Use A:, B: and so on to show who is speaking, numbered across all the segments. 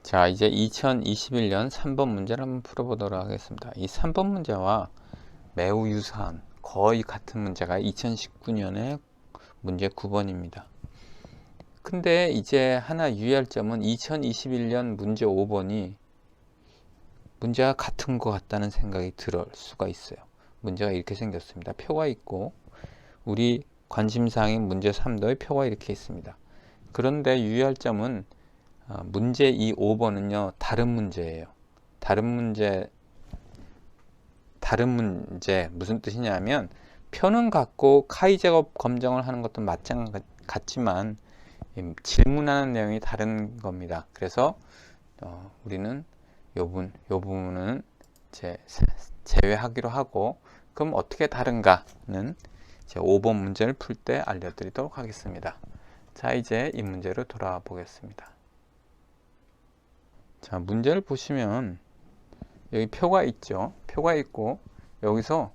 A: 자, 이제 2021년 3번 문제를 한번 풀어보도록 하겠습니다. 이 3번 문제와 매우 유사한 거의 같은 문제가 2019년의 문제 9번입니다. 근데 이제 하나 유의할 점은 2021년 문제 5번이 문제가 같은 것 같다는 생각이 들 수가 있어요. 문제가 이렇게 생겼습니다. 표가 있고 우리 관심사항인 문제 3도의 표가 이렇게 있습니다. 그런데 유의할 점은 문제 이 5번은요 다른 문제예요. 다른 문제 무슨 뜻이냐면 표는 같고 카이 제곱 검정을 하는 것도 마찬가지지만 질문하는 내용이 다른 겁니다. 그래서 우리는 요 부분은 제외하기로 하고, 그럼 어떻게 다른가는 제 5번 문제를 풀 때 알려드리도록 하겠습니다. 자, 이제 이 문제로 돌아와 보겠습니다. 자, 문제를 보시면 여기 표가 있죠. 표가 있고 여기서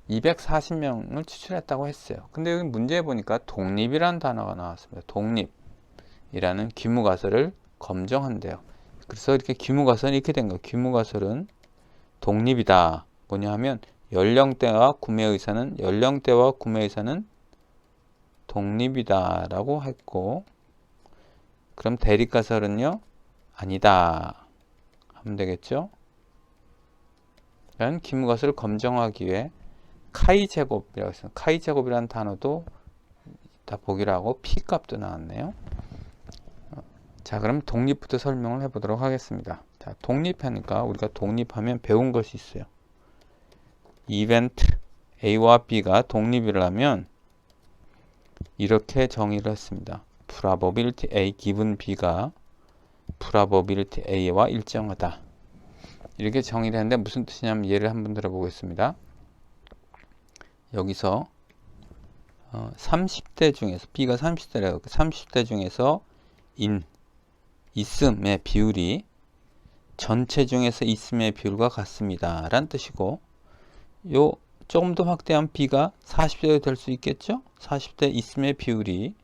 A: 240명을 추출했다고 했어요. 근데 여기 문제에 보니까 독립이라는 단어가 나왔습니다. 독립이라는 귀무가설을 검정한대요. 그래서 이렇게 귀무가설은 이렇게 된 거예요. 귀무가설은 독립이다. 뭐냐 하면 연령대와 구매의사는 독립이다 라고 했고, 그럼 대립가설은요 아니다 하면 되겠죠. 이런 귀무가설을 검정하기 위해 카이 제곱이라고 했습니다. 카이 제곱이라는 단어도 다 보기로 하고 P 값도 나왔네요. 자, 그럼 독립부터 설명을 해보도록 하겠습니다. 자, 독립하니까 우리가 독립하면 배운 것이 있어요. 이벤트 A와 B가 독립이라면 이렇게 정의를 했습니다. probability A given B가 probability A와 일정하다. 이렇게 정의를 했는데 무슨 뜻이냐면 예를 한번 들어보겠습니다. 여기서 30대 중에서 B가 30대라고 30대 중에서 있음의 비율이 전체 중에서 있음의 비율과 같습니다 라는 뜻이고, 요 조금 더 확대하면 B가 40대가 될 수 있겠죠. 40대 있음의 비율이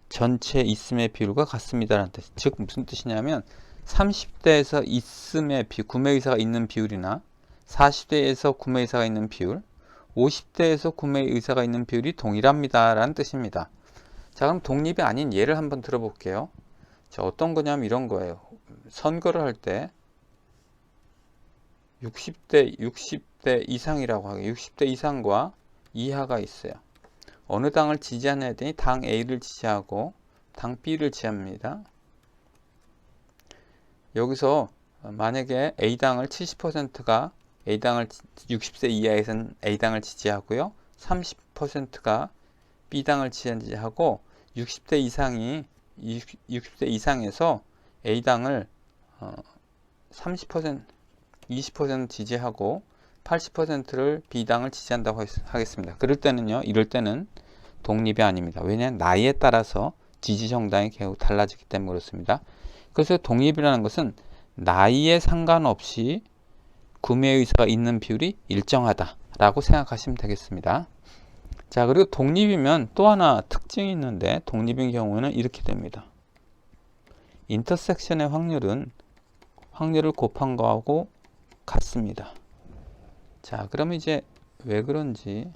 A: 전체 있음의 비율과 같습니다 라는 뜻. 즉 무슨 뜻이냐면 30대에서 있음의 구매의사가 있는 비율이나 40대에서 구매의사가 있는 비율, 50대에서 구매의사가 있는 비율이 동일합니다 라는 뜻입니다. 자, 그럼 독립이 아닌 예를 한번 들어볼게요. 자, 어떤 거냐면 이런 거예요. 선거를 할 때 60대 이상이라고 하게 60대 이상과 이하가 있어요. 어느 당을 지지하냐 했더니 당 A를 지지하고 당 B를 지지합니다. 여기서 만약에 A당을 70%가 60세 이하에서는 A당을 지지하고요. 30%가 B당을 지지하고 60대 이상에서 A당을 30%, 20% 지지하고 80%를 B당을 지지한다고 하겠습니다. 이럴 때는 독립이 아닙니다. 왜냐하면 나이에 따라서 지지 정당이 계속 달라지기 때문에 그렇습니다. 그래서 독립이라는 것은 나이에 상관없이 구매의사가 있는 비율이 일정하다라고 생각하시면 되겠습니다. 자, 그리고 독립이면 또 하나 특징이 있는데, 독립인 경우에는 이렇게 됩니다. 인터섹션의 확률을 곱한 거하고 같습니다. 자, 그럼 이제 왜 그런지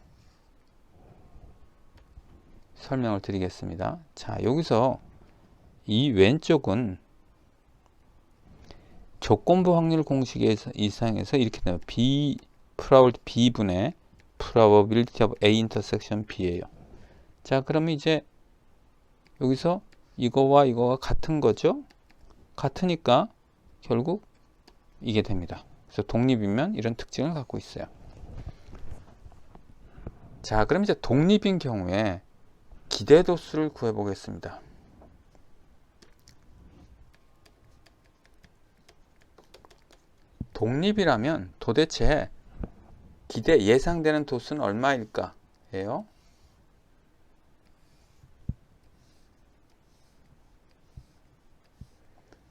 A: 설명을 드리겠습니다. 자, 여기서 이 왼쪽은 조건부 확률 공식 이상에서 이렇게 돼요. B분의 probability of A intersection B예요. 자, 그러면 이제 여기서 이거와 이거가 같은 거죠? 같으니까 결국 이게 됩니다. 그래서 독립이면 이런 특징을 갖고 있어요. 자, 그럼 이제 독립인 경우에 기대도수를 구해 보겠습니다. 독립이라면 도대체 예상되는 도수는 얼마일까? 예요.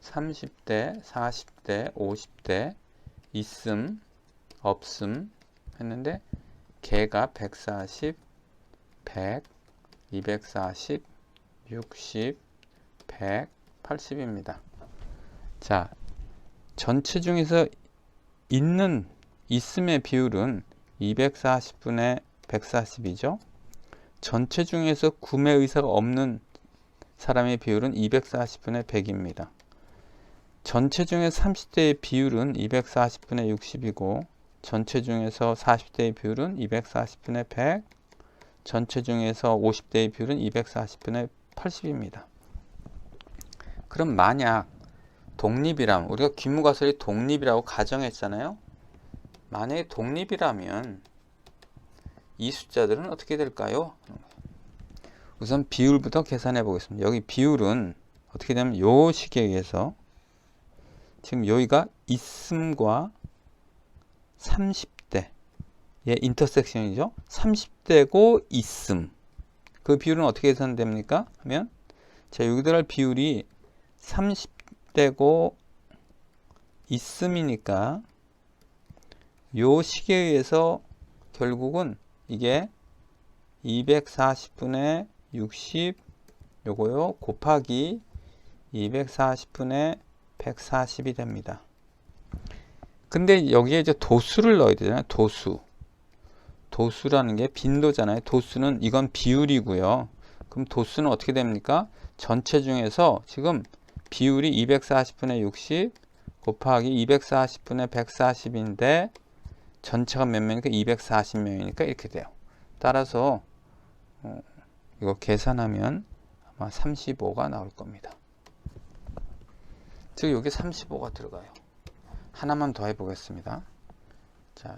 A: (30대) (40대) (50대) 있음 없음 했는데 개가 140, 100, 240, 60, 100, 80입니다. 자, 전체 중에서 있음의 비율은 240분의 140이죠. 전체 중에서 구매 의사가 없는 사람의 비율은 240분의 100입니다. 전체 중에 30대의 비율은 240분의 60이고 전체 중에서 40대의 비율은 240분의 100, 전체 중에서 50대의 비율은 240분의 80입니다. 그럼 만약 독립이라면, 우리가 귀무가설이 독립이라고 가정했잖아요. 만약에 독립이라면 이 숫자들은 어떻게 될까요? 우선 비율부터 계산해 보겠습니다. 여기 비율은 어떻게 되면 요 식에 의해서 지금 여기가 있음과 30대의 인터섹션이죠. 30대고 있음. 그 비율은 어떻게 계산됩니까? 하면 자, 여기 들어갈 비율이 30대고 있음이니까 요 식에 의해서 결국은 이게 240분의 60 요거요 곱하기 240분의 140이 됩니다. 근데 여기에 이제 도수를 넣어야 되잖아요. 도수라는 게 빈도잖아요. 도수는 이건 비율이고요. 그럼 도수는 어떻게 됩니까? 전체 중에서 지금 비율이 240분의 60 곱하기 240분의 140인데 전체가 몇 명이니까 240명이니까 이렇게 돼요. 따라서 이거 계산하면 아마 35가 나올 겁니다. 즉 여기 35가 들어가요. 하나만 더 해보겠습니다. 자,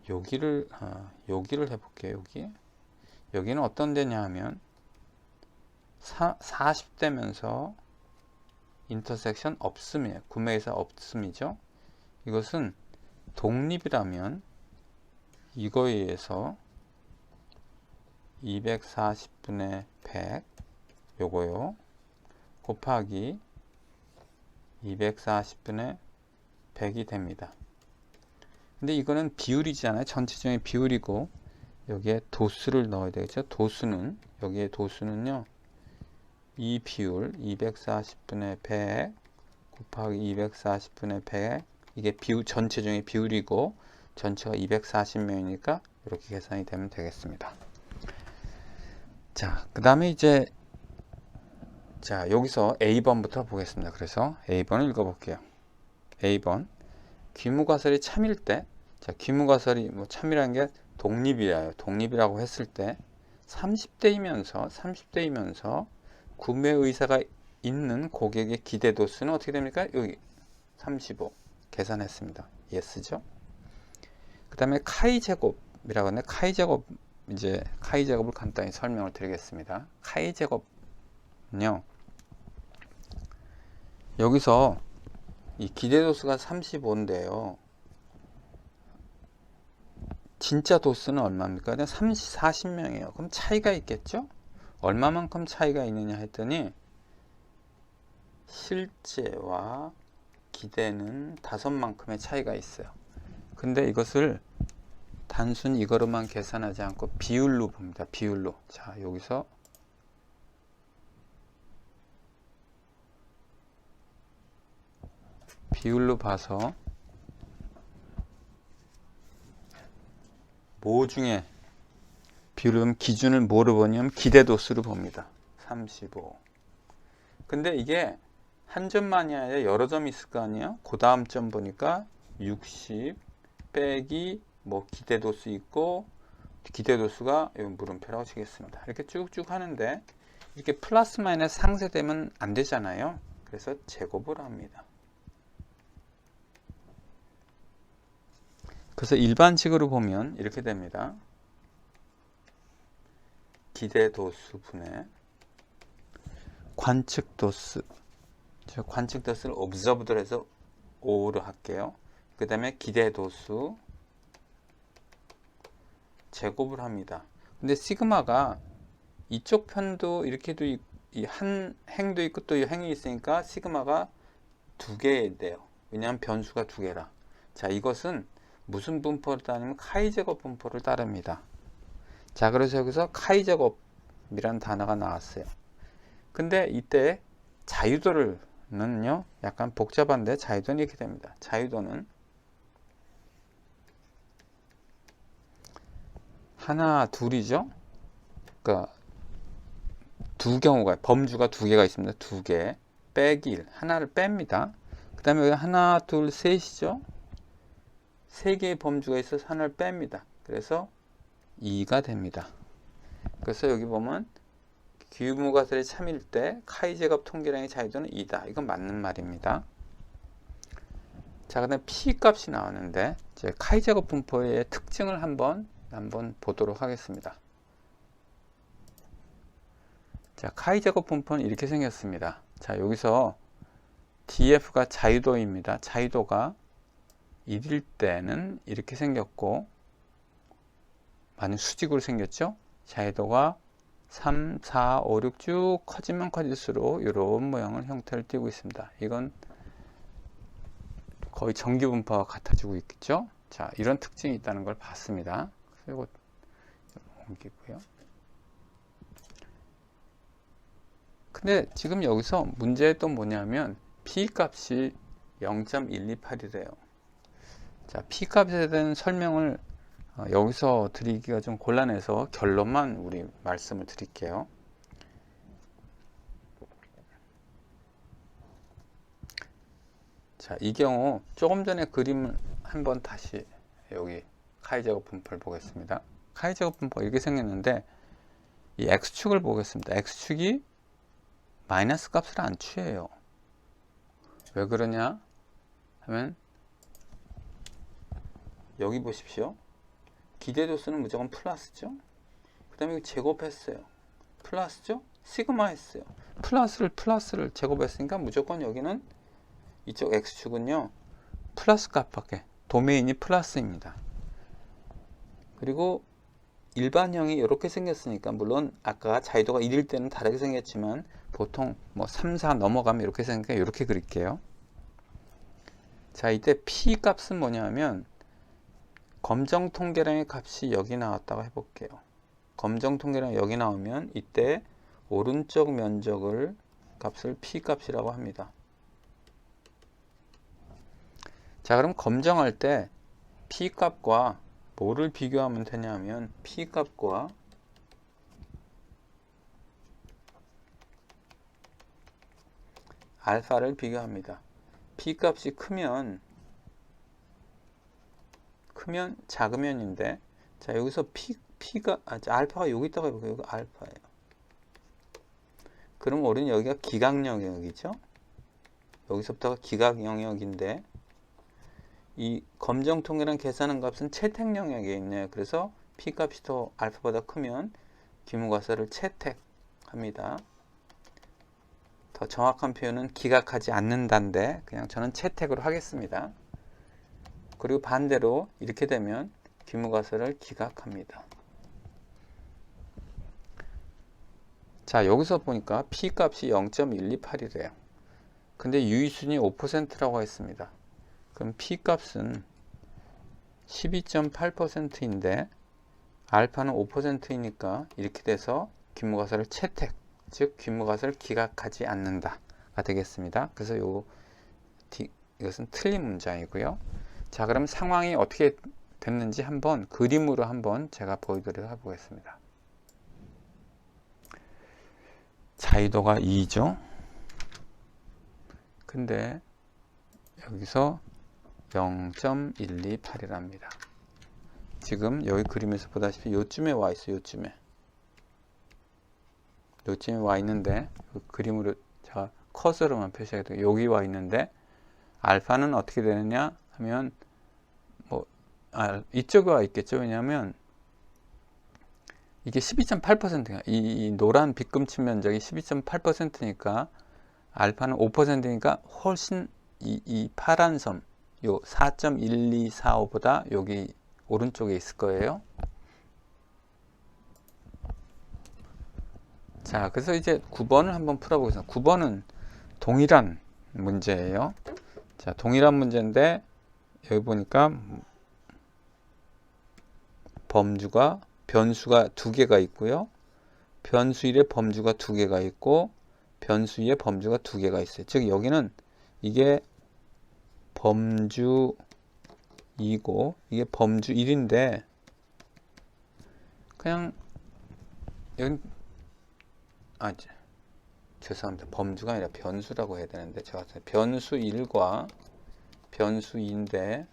A: 여기를 해볼게요. 여기는 어떤 데냐 하면 40대면서 인터섹션 없음이에요. 구매의사 없음이죠. 이것은 독립이라면 이거에 의해서 240분의 100 요거요 곱하기 240분의 100이 됩니다. 근데 이거는 비율이잖아요. 전체적인 비율이고 여기에 도수를 넣어야 되겠죠. 도수는 여기에 도수는요 이 비율 240분의 100 곱하기 240분의 100 이게 비율 전체적인 비율이고 전체가 240명이니까 이렇게 계산이 되면 되겠습니다. 자, 그 다음에 이제 자, 여기서 A번부터 보겠습니다. 그래서 A번을 읽어볼게요. A번 귀무가설이 참일 때, 자, 귀무가설이 뭐 참이라는 게 독립이라고 했을 때 30대이면서 구매 의사가 있는 고객의 기대 도수는 어떻게 됩니까? 여기 35 계산했습니다. 예스죠? 그 다음에 카이 제곱이라고 하는데 카이 제곱을 간단히 설명을 드리겠습니다. 카이 제곱은요. 여기서 이 기대 도수가 35인데요. 진짜 도수는 얼마입니까? 40명이에요. 그럼 차이가 있겠죠? 얼마만큼 차이가 있느냐 했더니 실제와 기대는 5만큼의 차이가 있어요. 근데 이것을 단순히 이거로만 계산하지 않고 비율로 봅니다. 비율로. 자, 여기서 비율로 봐서 뭐 중에 비율은 기준을 뭐로 보냐면 기대 도수로 봅니다. 35. 근데 이게 한 점만이 아니라 여러 점이 있을 거 아니에요? 그 다음 점 보니까 60 빼기 뭐 기대 도수 있고 기대 도수가 물음표라고 치겠습니다. 이렇게 쭉쭉 하는데 이렇게 플러스 마이너스 상쇄되면 안 되잖아요. 그래서 제곱을 합니다. 그래서 일반식으로 보면 이렇게 됩니다. 기대 도수 분의 관측 도수. 관측 도수를 observed로 해서 5로 할게요. 그 다음에 기대 도수 제곱을 합니다. 근데 시그마가 이쪽 편도 이렇게도 이 한 행도 있고 또 이 행이 있으니까 시그마가 2개인데요. 왜냐하면 변수가 2개라. 자, 이것은 무슨 분포를 따르면 카이 제곱 분포를 따릅니다. 자, 그래서 여기서 카이제곱이라는 단어가 나왔어요. 근데 이때 자유도는요 약간 복잡한데, 자유도는 이렇게 됩니다. 자유도는 하나 둘이죠. 그러니까 두 경우가, 범주가 두 개가 있습니다. 두 개 빼기 1, 하나를 뺍니다. 그 다음에 여기 하나 둘 셋이죠. 세 개의 범주가 있어서 하나를 뺍니다. 그래서 2가 됩니다. 그래서 여기 보면 규모가설이 참일 때 카이제곱 통계량의 자유도는 2다. 이건 맞는 말입니다. 자, 그다음에 P 값이 나오는데 이제 카이제곱 분포의 특징을 한번 보도록 하겠습니다. 자, 카이제곱 분포는 이렇게 생겼습니다. 자, 여기서 DF가 자유도입니다. 자유도가 1일 때는 이렇게 생겼고, 많은 수직으로 생겼죠. 자유도가 3, 4, 5, 6 쭉 커지면 커질수록 이런 모양을 형태를 띠고 있습니다. 이건 거의 정규 분포와 같아지고 있겠죠. 자, 이런 특징이 있다는 걸 봤습니다. 그리고 옮기고요. 근데 지금 여기서 문제 또 뭐냐면 P 값이 0.128이래요. 자, P 값에 대한 설명을 여기서 드리기가 좀 곤란해서 결론만 우리 말씀을 드릴게요. 자, 이 경우 조금 전에 그림을 한번 다시 여기 카이제곱 분포를 보겠습니다. 카이제곱 분포가 이렇게 생겼는데 이 X축을 보겠습니다. X축이 마이너스 값을 안 취해요. 왜 그러냐 하면 여기 보십시오. 기대도수는 무조건 플러스죠. 그 다음에 제곱했어요. 플러스죠. 시그마 했어요. 플러스를 제곱했으니까 무조건 여기는 이쪽 X축은요 플러스 값밖에, 도메인이 플러스입니다. 그리고 일반형이 이렇게 생겼으니까, 물론 아까 자유도가 1일 때는 다르게 생겼지만 보통 뭐 3, 4 넘어가면 이렇게 생기니까 이렇게 그릴게요. 자, 이때 P 값은 뭐냐면 검정 통계량의 값이 여기 나왔다고 해볼게요. 검정 통계량 여기 나오면 이때 오른쪽 면적을 값을 P 값이라고 합니다. 자, 그럼 검정할 때 P 값과 뭐를 비교하면 되냐면 P 값과 알파를 비교합니다. P 값이 크면 작으면인데, 자, 여기서 알파가 여기 있다고 해볼게요. 여기 알파예요. 그럼 우리는 여기가 기각 영역이죠. 여기서부터가 기각 영역인데, 이 검정 통계랑 계산한 값은 채택 영역에 있네요. 그래서 P 값이 더 알파보다 크면 기무가설을 채택합니다. 더 정확한 표현은 기각하지 않는다인데 그냥 저는 채택으로 하겠습니다. 그리고 반대로 이렇게 되면 기무가설을 기각합니다. 자, 여기서 보니까 P 값이 0.128이래요. 근데 유의순이 5%라고 했습니다. 그럼 P 값은 12.8%인데 알파는 5%이니까 이렇게 돼서 기무가설을 채택, 즉 기무가설을 기각하지 않는다가 되겠습니다. 그래서 이것은 틀린 문장이고요. 자, 그럼 상황이 어떻게 됐는지 한번 그림으로 한번 제가 보여드리도록 해보겠습니다. 자유도가 2죠. 근데 여기서 0.128이랍니다. 지금 여기 그림에서 보다시피 요쯤에 와 있어요. 요쯤에 와 있는데 그 그림으로 제가 커서로만 표시하게 돼요. 여기 와 있는데 알파는 어떻게 되느냐 하면 이쪽에 와 있겠죠. 왜냐하면 이게 12.8%가 이 노란 빗금치 면적이 12.8%니까 알파는 5%니까 훨씬 이 파란 섬 요 4.1245보다 여기 오른쪽에 있을 거예요. 자, 그래서 이제 9번을 한번 풀어보겠습니다. 9번은 동일한 문제예요. 자, 동일한 문제인데 여기 보니까 범주가 변수가 두 개가 있고요. 변수 1에 범주가 두 개가 있고 변수 2에 범주가 두 개가 있어요. 즉 여기는 이게 범주 2고 이게 범주 1인데 그냥 여기 죄송합니다. 범주가 아니라 변수라고 해야 되는데 제가 변수 1과 변수 2인데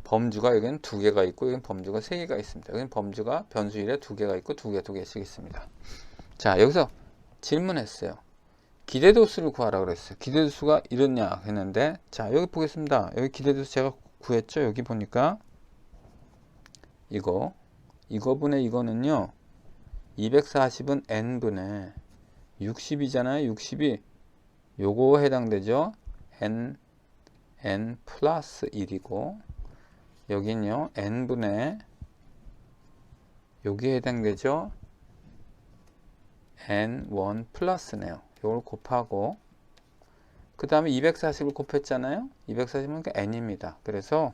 A: 범주가 여기는 두 개가 있고 여기는 범주가 세 개가 있습니다. 여기는 범주가 변수 1에 두 개가 있고 두 개씩 있습니다. 자, 여기서 질문했어요. 기대도수를 구하라고 그랬어요. 기대도수가 이렇냐 했는데 자, 여기 보겠습니다. 여기 기대도수 제가 구했죠. 여기 보니까 이거분의 이거는요 240은 n분의 60이잖아요. 60이 요거 해당되죠. n 플러스 1이고 여긴요 n분의 여기에 해당되죠. n1 플러스네요. 요걸 곱하고 그 다음에 240을 곱했잖아요. 240은 n입니다. 그래서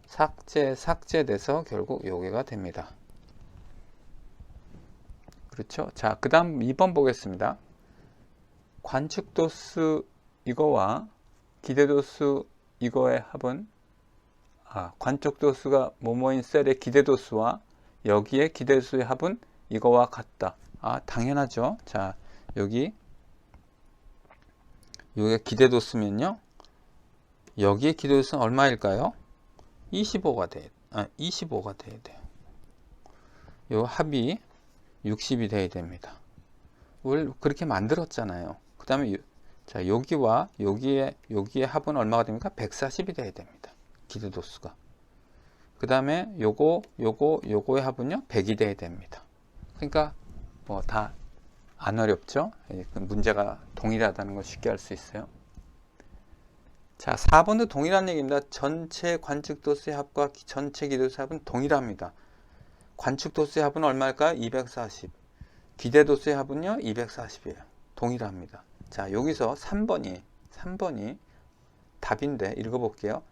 A: 삭제돼서 결국 요게가 됩니다. 그렇죠? 자, 그 다음 2번 보겠습니다. 관측도수 이거와 기대도수 이거의 합은 관측도수가 뭐뭐인 셀의 기대도수와 여기에 기대도수의 합은 이거와 같다. 당연하죠. 자, 여기에 기대도수면요. 여기에 기대도수는 얼마일까요? 25가 돼야 돼요. 요 합이 60이 돼야 됩니다. 원래 그렇게 만들었잖아요. 그 다음에 자, 여기와 여기에 합은 얼마가 됩니까? 140이 돼야 됩니다. 기대도수가. 그 다음에 요거의 합은요 100이 돼야 됩니다. 그러니까 뭐 다 안 어렵죠? 문제가 동일하다는 걸 쉽게 알 수 있어요. 자, 4번도 동일한 얘기입니다. 전체 관측도수의 합과 전체 기대도수의 합은 동일합니다. 관측도수의 합은 얼마일까요? 240. 기대도수의 합은요 240이에요. 동일합니다. 자, 여기서 3번이 답인데 읽어볼게요.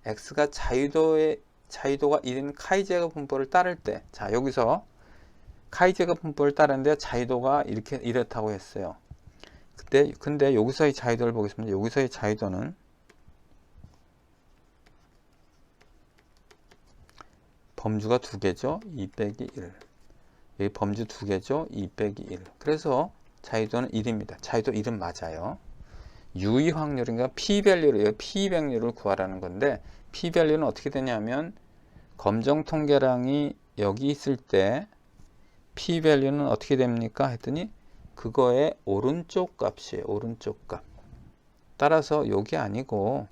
A: x가 자유도가 1인 카이제거 분포를 따를 때, 자, 여기서 카이제거 분포를 따르는데 자유도가 이렇다고 했어요. 근데 여기서의 자유도를 보겠습니다. 여기서의 자유도는 범주가 두 개죠. 2 빼기 1. 여기 범주 두 개죠. 2 빼기 1. 그래서 자유도는 1입니다. 자유도 1은 맞아요. 유의 확률인가 p-밸류를 구하라는 건데 p-밸류는 어떻게 되냐면 검정 통계량이 여기 있을 때 p-밸류는 어떻게 됩니까? 했더니 그거의 오른쪽 값이에요. 오른쪽 값. 따라서 여기 아니고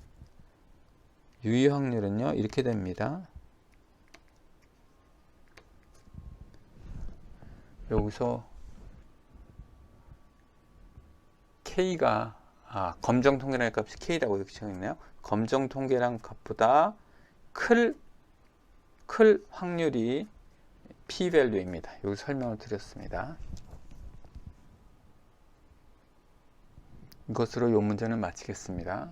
A: 유의 확률은요 이렇게 됩니다. 여기서 K가 검정 통계량 값이 K라고 이렇게 적혀있네요. 검정 통계량 값보다 클 확률이 p-밸류입니다. 여기 설명을 드렸습니다. 이것으로 이 문제는 마치겠습니다.